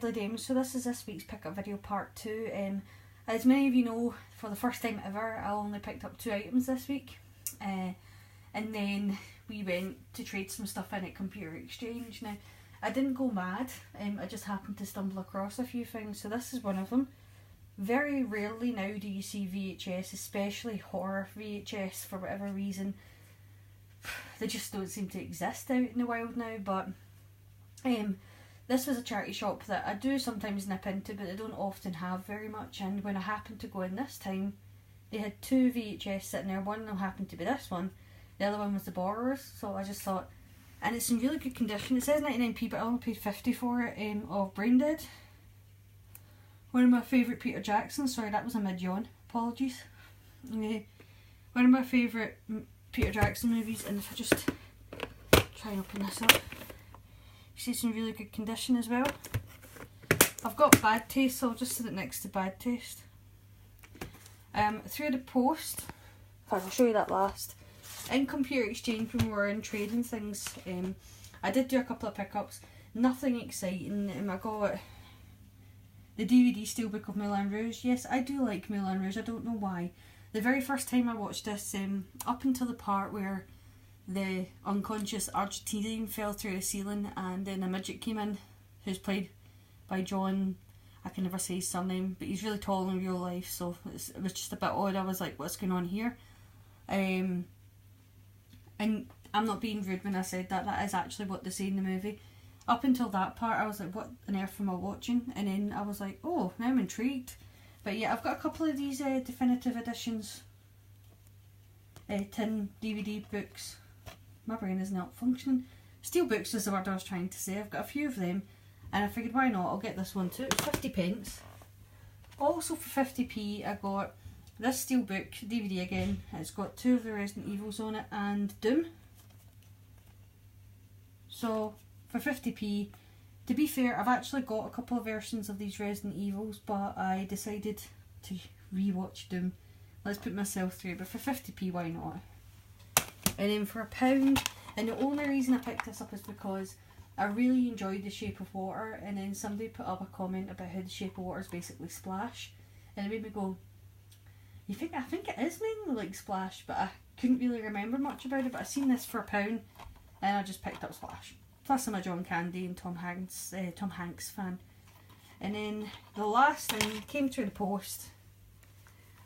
Diddly Dames. So this is this week's pickup video part 2. As many of you know, for the first time ever, I only picked up 2 items this week. And then we went to trade some stuff in at Computer Exchange. Now, I didn't go mad, I just happened to stumble across a few things, so this is one of them. Very rarely now do you see VHS, especially horror VHS, for whatever reason. They just don't seem to exist out in the wild now, but this was a charity shop that I do sometimes nip into, but they don't often have very much, and when I happened to go in this time, they had 2 VHS sitting there. One of them happened to be this one, the other one was The Borrowers, so I just thought, and it's in really good condition. It says 99p, but I only paid 50 for it, of Brain Dead. One of my favourite Peter Jackson, sorry that was a mid-yawn, apologies. One of my favourite Peter Jackson movies, and if I just try and open this up, you see it's in really good condition as well. I've got Bad Taste, so I'll just set it next to Bad Taste. Through the post, I'll show you that last. In Computer Exchange, when we were in trading things, I did do a couple of pickups. Nothing exciting. I got the DVD Steelbook of Moulin Rouge. Yes, I do like Moulin Rouge. I don't know why. The very first time I watched this, up until the part where the unconscious Argentinian fell through the ceiling and then a midget came in, who's played by John, I can never say his surname, but he's really tall in real life, so it was just a bit odd. I was like, what's going on here? And I'm not being rude when I said that, that is actually what they say in the movie. Up until that part, I was like, what on earth am I watching? And then I was like, oh, now I'm intrigued. But yeah, I've got a couple of these definitive editions, tin DVD books. My brain is not functioning. Steelbooks is the word I was trying to say. I've got a few of them, and I figured why not, I'll get this one too. It's 50p. Also for 50p, I got this Steelbook DVD again. It's got 2 of the Resident Evils on it and Doom. So for 50p, to be fair, I've actually got a couple of versions of these Resident Evils, but I decided to rewatch Doom. Let's put myself through it, but for 50p, why not? And then for £1, and the only reason I picked this up is because I really enjoyed The Shape of Water, and then somebody put up a comment about how The Shape of Water is basically Splash, and it made me go, I think it is mainly like Splash, but I couldn't really remember much about it, but I seen this for £1, and I just picked up Splash. Plus I'm a John Candy and Tom Hanks fan. And then the last thing came through the post.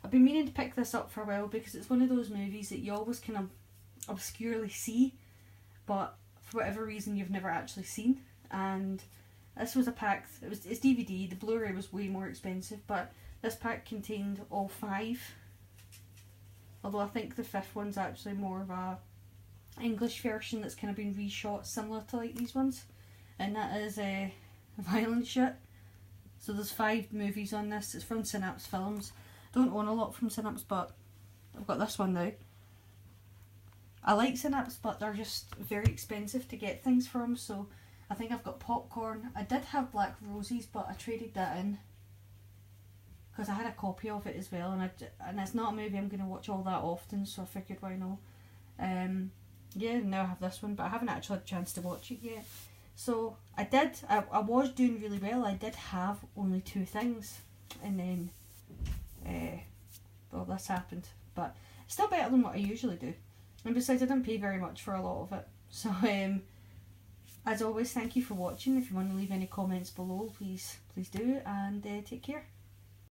I've been meaning to pick this up for a while because it's one of those movies that you always kind of obscurely see, but for whatever reason you've never actually seen. And this was a pack, it's DVD, the Blu-ray was way more expensive, but this pack contained all 5. Although I think the 5th one's actually more of a English version that's kind of been reshot similar to like these ones, and that is Violent Shit. So there's 5 movies on this. It's from Synapse Films. Don't own a lot from Synapse, but I've got this one now. I like Synapse, but they're just very expensive to get things from, so I think I've got Popcorn. I did have Black Roses, but I traded that in because I had a copy of it as well, and it's not a movie I'm going to watch all that often, so I figured why not. Yeah, now I have this one, but I haven't actually had a chance to watch it yet. So I was doing really well. I did have only 2 things, and then well, this happened, but it's still better than what I usually do, and besides I didn't pay very much for a lot of it. So as always, thank you for watching. If you want to leave any comments below, please do, and take care.